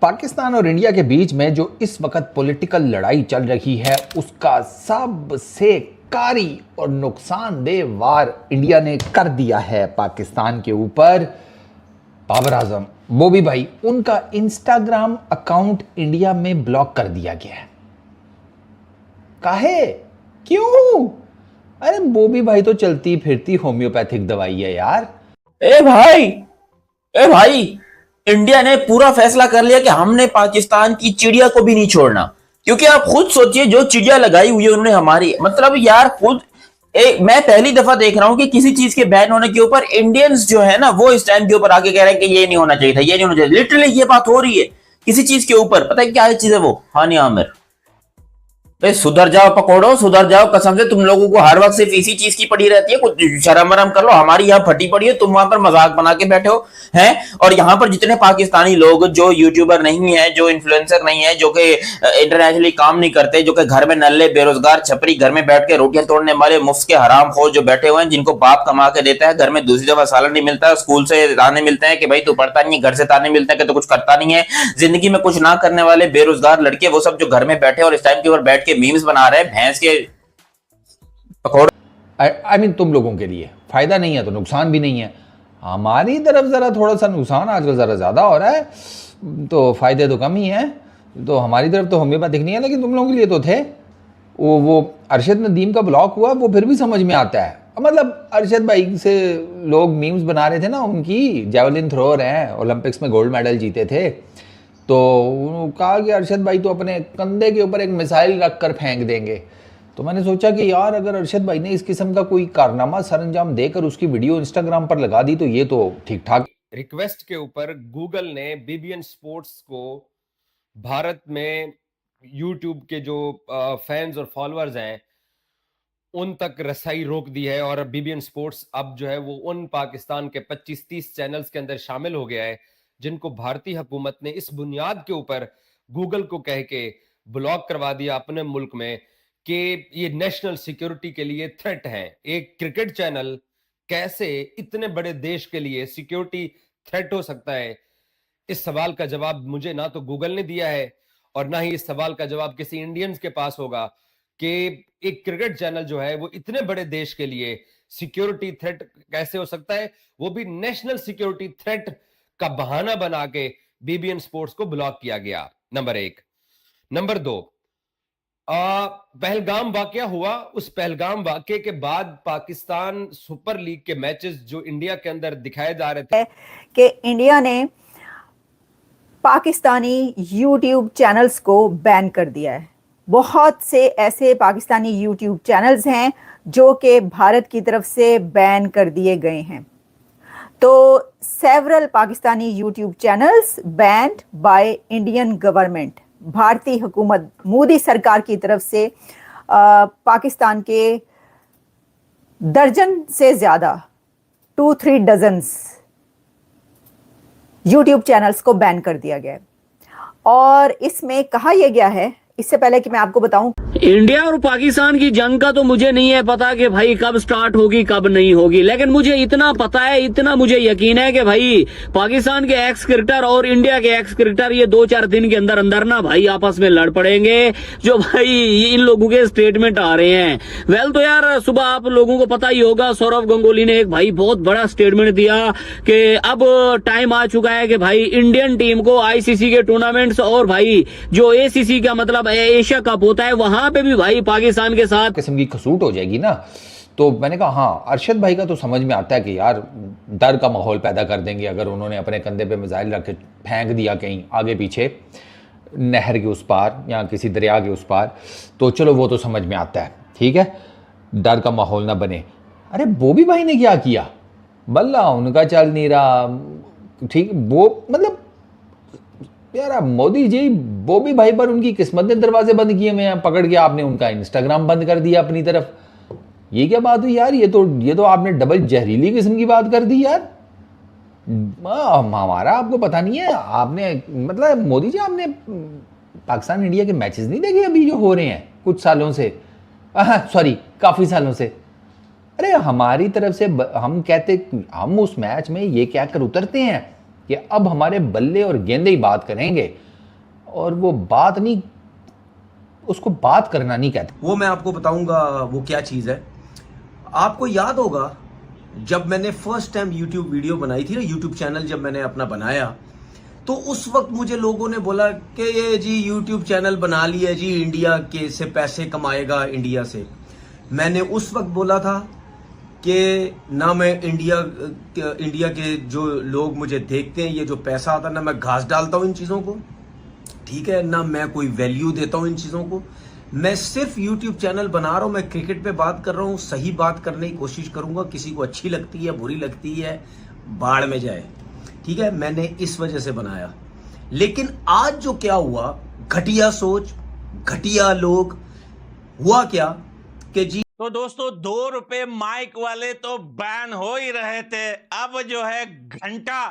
पाकिस्तान और इंडिया के बीच में जो इस वक्त पॉलिटिकल लड़ाई चल रही है उसका सबसे कारी और नुकसानदेह वार इंडिया ने कर दिया है पाकिस्तान के ऊपर। बाबर आजम बॉबी भाई, उनका इंस्टाग्राम अकाउंट इंडिया में ब्लॉक कर दिया गया है। काहे? क्यों? अरे बॉबी भाई तो चलती फिरती होम्योपैथिक दवाई है यार। ए भाई, इंडिया ने पूरा फैसला कर लिया कि हमने पाकिस्तान की चिड़िया को भी नहीं छोड़ना। क्योंकि आप खुद सोचिए, जो चिड़िया लगाई हुई है उन्होंने हमारी, मतलब यार खुद मैं पहली दफा देख रहा हूं कि किसी चीज के बैन होने के ऊपर इंडियंस जो है ना वो इस टाइम के ऊपर आके कह रहे हैं कि ये नहीं होना चाहिए था, ये नहीं होना चाहिए। लिटरली ये बात हो रही है किसी चीज के ऊपर। पता है क्या चीज है वो? हानी आमिर। सुधर जाओ पकौड़ो, सुधर जाओ। कसम से तुम लोगों को हर वक्त सिर्फ इसी चीज की पड़ी रहती है। कुछ शर्म वरम कर लो। हमारी यहाँ फटी पड़ी है, तुम वहां पर मजाक बना के बैठे हो हैं। और यहाँ पर जितने पाकिस्तानी लोग जो यूट्यूबर नहीं है, जो इन्फ्लुएंसर नहीं है, जो कि इंटरनेशनली काम नहीं करते, जो कि घर में नल्ले बेरोजगार छपरी घर में बैठ के रोटियां तोड़ने वाले मुफ्त के हराम खोर जो बैठे हुए हैं, जिनको बाप कमा के देता है, घर में दूसरी दफा सालन नहीं मिलता है, स्कूल से ताने मिलते हैं कि भाई तू पढ़ता नहीं है, घर से ताने मिलते हैं कि तू कुछ करता नहीं है, जिंदगी में कुछ ना करने वाले बेरोजगार लड़के, वो सब जो घर में बैठे और इस टाइम के ऊपर बैठ के मीम्स बना रहे हैं भैंस के पकौड़े। आई मीन तुम लोगों के लिए फायदा नहीं है तो नुकसान भी नहीं है। हमारी तरफ जरा थोड़ा सा नुकसान आजकल जरा ज्यादा हो रहा है, तो फायदे तो कम ही है। तो हमारी तरफ तो होम्योपैथिक नहीं है, लेकिन तुम लोगों के लिए तो थे। वो अरशद नदीम का ब्लॉक हुआ, वो फिर भी समझ में आता है। मतलब अरशद भाई से लोग मीम्स बना रहे थे ना, उनकी जेवलिन थ्रोअर हैं, ओलंपिक्स में गोल्ड मेडल जीते थे, तो उन्होंने कहा कि अरशद भाई तो अपने कंधे के ऊपर एक मिसाइल रख कर फेंक देंगे। तो मैंने सोचा कि यार अगर अरशद भाई ने इस किस्म का कोई कारनामा सरंजाम देकर उसकी वीडियो इंस्टाग्राम पर लगा दी तो ये तो ठीक ठाक। रिक्वेस्ट के ऊपर गूगल ने बीबीएन स्पोर्ट्स को भारत में यूट्यूब के जो फैंस और फॉलोअर्स हैं उन तक रसाई रोक दी है। और बीबीएन स्पोर्ट्स अब जो है वो उन पाकिस्तान के 25-30 चैनल्स के अंदर शामिल हो गया है जिनको भारतीय हुकूमत ने इस बुनियाद के ऊपर गूगल को कह के ब्लॉक करवा दिया अपने मुल्क में कि ये नेशनल सिक्योरिटी के लिए थ्रेट है। एक क्रिकेट चैनल कैसे इतने बड़े देश के लिए सिक्योरिटी थ्रेट हो सकता है? इस सवाल का जवाब मुझे ना तो गूगल ने दिया है और ना ही इस सवाल का जवाब किसी इंडियंस के पास होगा कि एक क्रिकेट चैनल जो है वो इतने बड़े देश के लिए सिक्योरिटी थ्रेट कैसे हो सकता है, वो भी नेशनल सिक्योरिटी थ्रेट का बहाना बना के बीबीएन स्पोर्ट्स को ब्लॉक किया गया। नंबर 1। नंबर 2, पहलगाम वाकया हुआ। उस पहलगाम वाकये के बाद पाकिस्तान सुपर लीग के मैचेस जो इंडिया के अंदर दिखाए जा रहे थे कि इंडिया ने पाकिस्तानी यूट्यूब चैनल्स को बैन कर दिया है। बहुत से ऐसे पाकिस्तानी यूट्यूब चैनल्स हैं जो कि भारत की तरफ से बैन कर दिए गए हैं। तो several Pakistani YouTube channels band by Indian government, भारतीय हुकूमत मोदी सरकार की तरफ से पाकिस्तान के दर्जन से ज्यादा 2-3 डजन्स यूट्यूब चैनल्स को बैन कर दिया गया है। और इसमें कहा यह गया है, इससे पहले कि मैं आपको बताऊं, इंडिया और पाकिस्तान की जंग का तो मुझे नहीं है पता कि भाई कब स्टार्ट होगी कब नहीं होगी, लेकिन मुझे इतना पता है, इतना मुझे यकीन है कि भाई पाकिस्तान के एक्स क्रिकेटर और इंडिया के एक्स क्रिकेटर ये 2-4 दिन के अंदर अंदर ना भाई आपस में लड़ पड़ेंगे। जो भाई इन लोगों के स्टेटमेंट आ रहे हैं, वेल तो यार सुबह आप लोगों को पता ही होगा, सौरव गंगोली ने एक भाई बहुत बड़ा स्टेटमेंट दिया कि अब टाइम आ चुका है कि भाई इंडियन टीम को आईसीसी के टूर्नामेंट्स और भाई जो एसीसी का मतलब एशिया कप होता है वहां पे भी भाई पाकिस्तान के साथ किस्म की खसूट हो जाएगी ना। तो मैंने कहा हाँ, अरशद भाई का तो समझ में आता है कि यार डर का माहौल पैदा कर देंगे अगर उन्होंने अपने कंधे पे मिसाइल रख के फेंक दिया कहीं आगे पीछे नहर के उस पार या किसी दरिया के उस पार, तो चलो वो तो समझ में आता है, ठीक है, डर का माहौल ना बने। अरे बॉबी भाई ने क्या किया? बल्ला उनका चल नहीं रहा, ठीक, वो मतलब यार मोदी जी बॉबी भाई पर उनकी किस्मत ने दरवाजे बंद किए हुए हैं, पकड़ के आपने उनका इंस्टाग्राम बंद कर दिया अपनी तरफ। ये क्या बात हुई यार? ये तो आपने डबल जहरीली किस्म की बात कर दी यार। हमारा आपको पता नहीं है, आपने मतलब मोदी जी आपने पाकिस्तान इंडिया के मैचेस नहीं देखे अभी जो हो रहे हैं कुछ सालों से, सॉरी काफी सालों से। अरे हमारी तरफ से हम कहते, हम उस मैच में ये कहकर उतरते हैं कि अब हमारे बल्ले और गेंदे ही बात करेंगे, और वो बात नहीं, उसको बात करना नहीं कहते। वो मैं आपको बताऊंगा वो क्या चीज़ है। आपको याद होगा जब मैंने फर्स्ट टाइम यूट्यूब वीडियो बनाई थी ना, यूट्यूब चैनल जब मैंने अपना बनाया, तो उस वक्त मुझे लोगों ने बोला कि ये जी यूट्यूब चैनल बना लिया जी, इंडिया के से पैसे कमाएगा इंडिया से। मैंने उस वक्त बोला था कि ना मैं इंडिया के जो लोग मुझे देखते हैं, ये जो पैसा आता है ना, मैं घास डालता हूँ इन चीज़ों को, ठीक है ना, मैं कोई वैल्यू देता हूँ इन चीज़ों को। मैं सिर्फ यूट्यूब चैनल बना रहा हूँ, मैं क्रिकेट पे बात कर रहा हूँ, सही बात करने की कोशिश करूंगा। किसी को अच्छी लगती है, बुरी लगती है, बाढ़ में जाए, ठीक है। मैंने इस वजह से बनाया। लेकिन आज जो क्या हुआ, घटिया सोच, घटिया लोग, हुआ क्या कि जी तो दोस्तों 2 रुपए माइक वाले तो बैन हो ही रहे थे। अब जो है घंटा,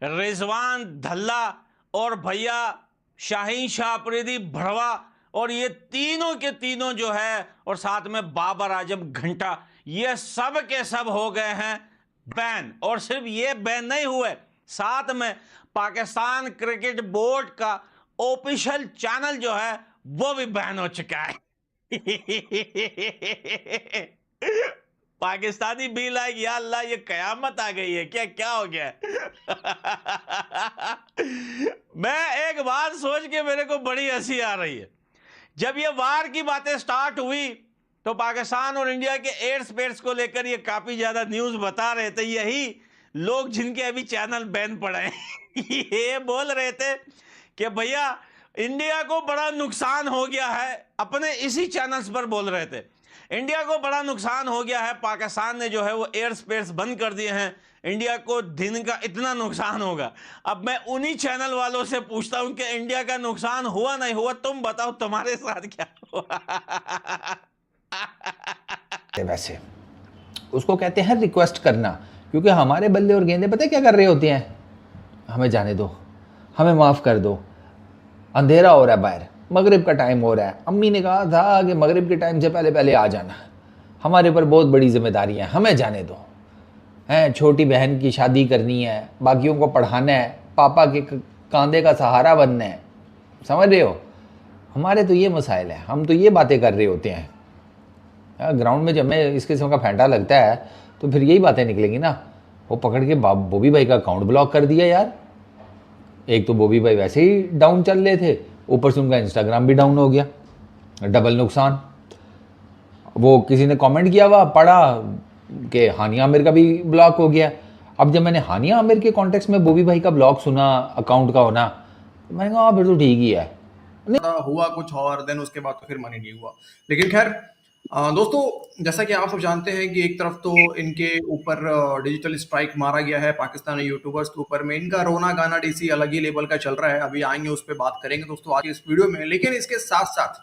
रिजवान धल्ला और भैया शाहीन शाह अफरीदी भड़वा और ये तीनों के तीनों जो है, और साथ में बाबर आजम घंटा, ये सब के सब हो गए हैं बैन। और सिर्फ ये बैन नहीं हुए, साथ में पाकिस्तान क्रिकेट बोर्ड का ऑफिशियल चैनल जो है वो भी बैन हो चुका है। पाकिस्तानी भी लाइक या अल्लाह ये कयामत आ गई है क्या, क्या हो गया? मैं एक बात सोच के मेरे को बड़ी हंसी आ रही है। जब ये वार की बातें स्टार्ट हुई तो पाकिस्तान और इंडिया के एयर स्पेस को लेकर ये काफी ज्यादा न्यूज बता रहे थे। यही लोग जिनके अभी चैनल बैन पड़े हैं ये बोल रहे थे कि भैया इंडिया को बड़ा नुकसान हो गया है। अपने इसी चैनल्स पर बोल रहे थे इंडिया को बड़ा नुकसान हो गया है, पाकिस्तान ने जो है वो एयर स्पेस बंद कर दिए हैं, इंडिया को दिन का इतना नुकसान होगा। अब मैं उन्हीं चैनल वालों से पूछता हूं कि इंडिया का नुकसान हुआ नहीं हुआ, तुम बताओ तुम्हारे साथ क्या हुआ? वैसे उसको कहते हैं रिक्वेस्ट करना, क्योंकि हमारे बल्ले और गेंदे पता है क्या कर रहे होते हैं, हमें जाने दो, हमें माफ़ कर दो, अंधेरा हो रहा है बाहर, मगरिब का टाइम हो रहा है, अम्मी ने कहा था कि मगरिब के टाइम से पहले पहले आ जाना, हमारे ऊपर बहुत बड़ी जिम्मेदारियाँ हैं, हमें जाने दो, हैं छोटी बहन की शादी करनी है, बाकियों को पढ़ाना है, पापा के कांधे का सहारा बनना है, समझ रहे हो। हमारे तो ये मसाइल हैं, हम तो ये बातें कर रहे होते हैं। ग्राउंड में जब मैं इस किस्म का फैंटा लगता है तो फिर यही बातें निकलेंगी ना। वो पकड़ के बॉबी भाई का अकाउंट ब्लॉक कर दिया यार। एक तो बॉबी भाई वैसे ही डाउन चल रहे थे, ऊपर से उनका इंस्टाग्राम भी डाउन हो गया, डबल नुकसान। वो किसी ने कमेंट किया हुआ पढ़ा कि हानिया आमिर का भी ब्लॉक हो गया। अब जब मैंने हानिया आमिर के कॉन्टेक्स्ट में बॉबी भाई का ब्लॉक सुना, अकाउंट का होना, तो मैंने कहा फिर तो ठीक ही है। हुआ कुछ और देन उसके बाद तो फिर मनी नहीं हुआ। लेकिन खैर दोस्तों, जैसा कि आप सब जानते हैं कि एक तरफ तो इनके ऊपर डिजिटल स्ट्राइक मारा गया है पाकिस्तानी यूट्यूबर्स के ऊपर में, इनका रोना गाना डीसी अलग ही लेवल का चल रहा है, अभी आएंगे उस पर बात करेंगे दोस्तों आज इस वीडियो में। लेकिन इसके साथ साथ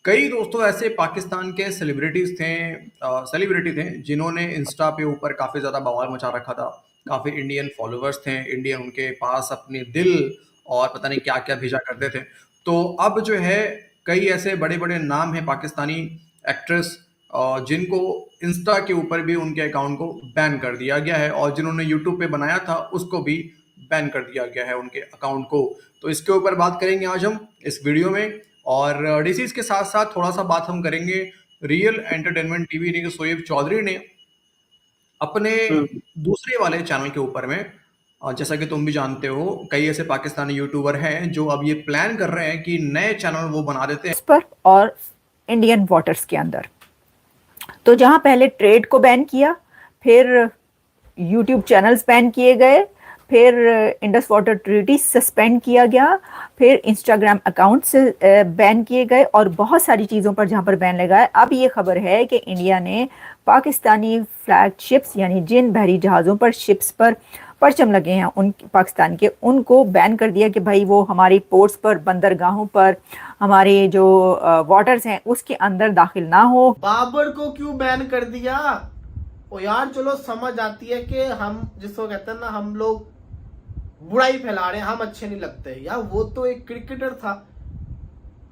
कई दोस्तों ऐसे पाकिस्तान के सेलिब्रिटी थे जिन्होंने इंस्टा पे ऊपर काफी ज्यादा बवाल मचा रखा था। काफी इंडियन फॉलोअर्स थे, इंडियन उनके पास अपने दिल और पता नहीं क्या क्या भेजा करते थे। तो अब जो है कई ऐसे बड़े बड़े नाम हैं पाकिस्तानी एक्ट्रेस जिनको इंस्टा के ऊपर भी उनके अकाउंट को बैन कर दिया गया है, और जिन्होंने यूट्यूब पे बनाया था उसको भी बैन कर दिया गया है उनके अकाउंट को। तो इसके ऊपर बात करेंगे आज हम इस वीडियो में, और डिसीज के साथ साथ थोड़ा सा बात हम करेंगे रियल एंटरटेनमेंट टीवी ने, शोएब चौधरी ने अपने दूसरे वाले चैनल के ऊपर में, जैसा कि तुम भी जानते हो, कई ऐसे पाकिस्तानी यूट्यूबर हैं जो अब ये प्लान कर रहे हैं कि नए चैनल वो बना देते हैं इस पर और इंडियन वाटर्स के अंदर। तो जहां पहले ट्रेड को बैन किया, फिर यूट्यूब चैनल्स बैन किए गए, फिर इंडस वाटर ट्रीटी सस्पेंड किया गया, फिर इंस्टाग्राम अकाउंट से बैन किए गए, और बहुत सारी चीज़ों पर जहां पर बैन लगा है। अब ये खबर है कि इंडिया ने पाकिस्तानी फ्लैग शिप्स, यानी जिन बहरी जहाज़ों पर शिप्स पर परचम लगे हैं उन पाकिस्तान के, उनको बैन कर दिया कि भाई वो हमारी पोर्ट्स पर, बंदरगाहों पर, हमारे जो वाटर्स हैं उसके अंदर दाखिल ना हो। बाबर को क्यों बैन कर दिया? ओ यार चलो समझ आती है कि हम जिसको कहते हैं ना, हम लोग बुराई फैला रहे हैं, हम अच्छे नहीं लगते यार। वो तो एक क्रिकेटर था,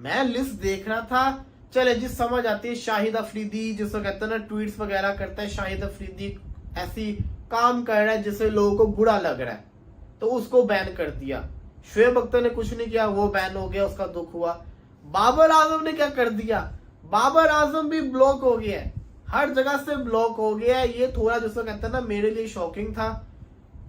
मैं लिस्ट देख रहा था, चले जी समझ आती है। शाहिद अफरीदी जिसको कहते हैं ना, ट्वीट्स वगैरह करता है, शाहिद अफरीदी ऐसी काम कर रहा है जिससे लोगों को बुरा लग रहा है, तो उसको बैन कर दिया। शुएब अख्तर ने कुछ नहीं किया, वो बैन हो गया, उसका दुख हुआ। बाबर आजम ने क्या कर दिया, बाबर आजम भी ब्लॉक हो गया है, हर जगह से ब्लॉक हो गया है। ये थोड़ा जिसको कहते हैं ना, मेरे लिए शॉकिंग था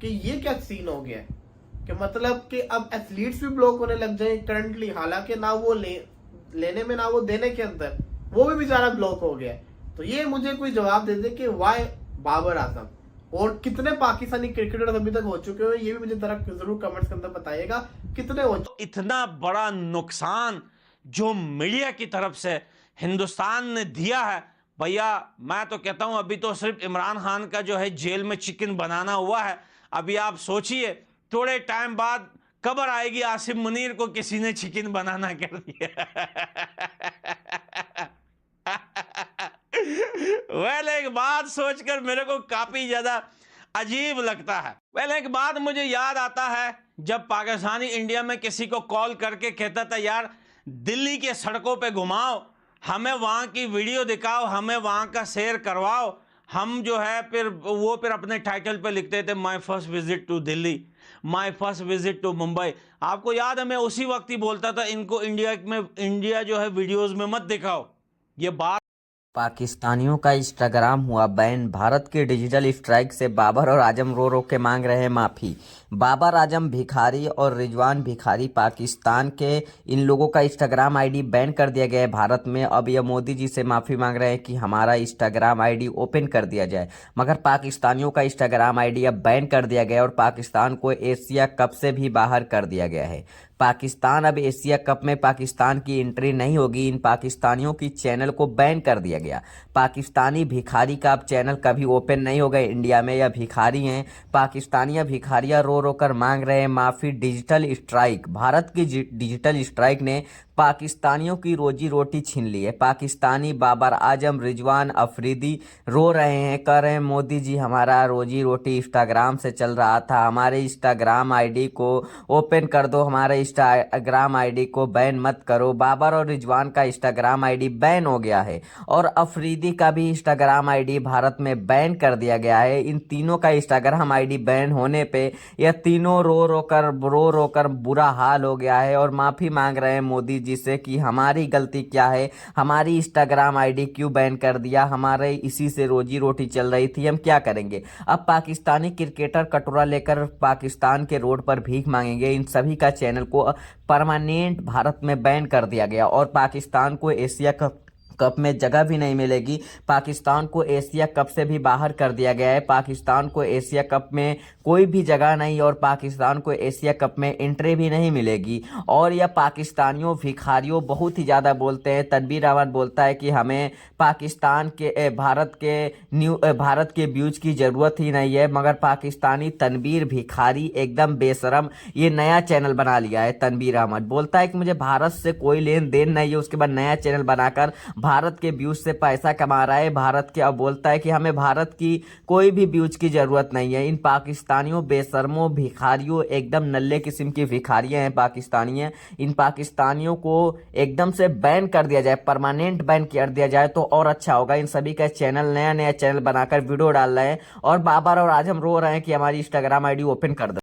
कि ये क्या सीन हो गया है कि मतलब कि अब एथलीट्स भी ब्लॉक होने लग जाए करंटली, हालांकि ना वो लेने में ना वो देने के अंदर, वो भी बेचारा ब्लॉक हो गया है। तो ये मुझे कोई जवाब दे दे कि वाई बाबर आजम, और कितने पाकिस्तानी क्रिकेटर्स अभी तक हो चुके हैं, ये भी मुझे जरूर कमेंट्स के अंदर बताइएगा कितने हो चुके। इतना बड़ा नुकसान जो मीडिया की तरफ से हिंदुस्तान ने दिया है भैया, मैं तो कहता हूं अभी तो सिर्फ इमरान खान का जो है जेल में चिकन बनाना हुआ है। अभी आप सोचिए थोड़े टाइम बाद खबर आएगी आसिफ मुनीर को किसी ने चिकन बनाना कर दिया। वेल एक बात सोचकर मेरे को काफी ज्यादा अजीब लगता है। वेल एक बात मुझे याद आता है, जब पाकिस्तानी इंडिया में किसी को कॉल करके कहता था यार दिल्ली के सड़कों पे घुमाओ, हमें वहां की वीडियो दिखाओ, हमें वहां का शेयर करवाओ, हम जो है फिर अपने टाइटल पे लिखते थे my first visit to Delhi, my first visit to Mumbai. आपको याद है मैं उसी वक्त ही बोलता था इनको इंडिया जो है वीडियोस में मत दिखाओ। ये बात पाकिस्तानियों का इंस्टाग्राम हुआ बैन। भारत के डिजिटल स्ट्राइक से बाबर और आजम रो रो के मांग रहे हैं माफ़ी। बाबर आजम भिखारी और रिजवान भिखारी पाकिस्तान के इन लोगों का इंस्टाग्राम आईडी बैन कर दिया गया है भारत में। अब यह मोदी जी से माफ़ी मांग रहे हैं कि हमारा इंस्टाग्राम आईडी ओपन कर दिया जाए, मगर पाकिस्तानियों का इंस्टाग्राम आईडी अब बैन कर दिया गया और पाकिस्तान को एशिया कप से भी बाहर कर दिया गया है। पाकिस्तान अब एशिया कप में पाकिस्तान की एंट्री नहीं होगी। इन पाकिस्तानियों की चैनल को बैन कर दिया गया। पाकिस्तानी भिखारी का अब चैनल कभी ओपन नहीं होगा इंडिया में। यह भिखारी हैं, पाकिस्तानी भिखारियां रो रो कर मांग रहे हैं माफ़ी। डिजिटल स्ट्राइक, भारत की डिजिटल स्ट्राइक ने पाकिस्तानियों की रोजी रोटी छीन ली है। पाकिस्तानी बाबर आजम, रिजवान अफरीदी रो रहे हैं, कह रहे हैं मोदी जी हमारा रोजी रोटी इंस्टाग्राम से चल रहा था, हमारे इंस्टाग्राम आईडी को ओपन कर दो, हमारे इंस्टाग्राम आईडी को बैन मत करो। बाबर और रिजवान का इंस्टाग्राम आईडी बैन हो गया है और अफरीदी का भी इंस्टाग्राम आईडी भारत में बैन कर दिया गया है। इन तीनों का इंस्टाग्राम आईडी बैन होने पे यह तीनों रो रो कर बुरा हाल हो गया है और माफ़ी मांग रहे हैं मोदी जी से कि हमारी गलती क्या है, हमारी इंस्टाग्राम आईडी क्यों बैन कर दिया, हमारे इसी से रोजी रोटी चल रही थी, हम क्या करेंगे। अब पाकिस्तानी क्रिकेटर कटोरा लेकर पाकिस्तान के रोड पर भीख मांगेंगे। इन सभी का चैनल को परमानेंट भारत में बैन कर दिया गया और पाकिस्तान को एशिया कप में जगह भी नहीं मिलेगी। पाकिस्तान को एशिया कप से भी बाहर कर दिया गया है। पाकिस्तान को एशिया कप में कोई भी जगह नहीं और पाकिस्तान को एशिया कप में एंट्री भी नहीं मिलेगी। और यह पाकिस्तानियों भिखारियों बहुत ही ज़्यादा बोलते हैं। तनवीर अहमद बोलता है कि हमें पाकिस्तान के भारत के व्यूज की ज़रूरत ही नहीं है, मगर पाकिस्तानी तनवीर भिखारी एकदम बेशरम ये नया चैनल बना लिया है। तनवीर अहमद बोलता है कि मुझे भारत से कोई लेन देन नहीं है, उसके बाद नया चैनल बनाकर भारत के व्यूज से पैसा कमा रहा है। भारत के अब बोलता है कि हमें भारत की कोई भी व्यूज की जरूरत नहीं है। इन पाकिस्तानियों बेशर्मों भिखारियों एकदम नल्ले किस्म की भिखारियां हैं पाकिस्तानी हैं। इन पाकिस्तानियों को एकदम से बैन कर दिया जाए, परमानेंट बैन कर दिया जाए तो और अच्छा होगा। इन सभी का चैनल नया चैनल बनाकर वीडियो डाल रहे हैं और बाबर और आजम रो रहे हैं कि हमारी इंस्टाग्राम आईडी ओपन कर दो।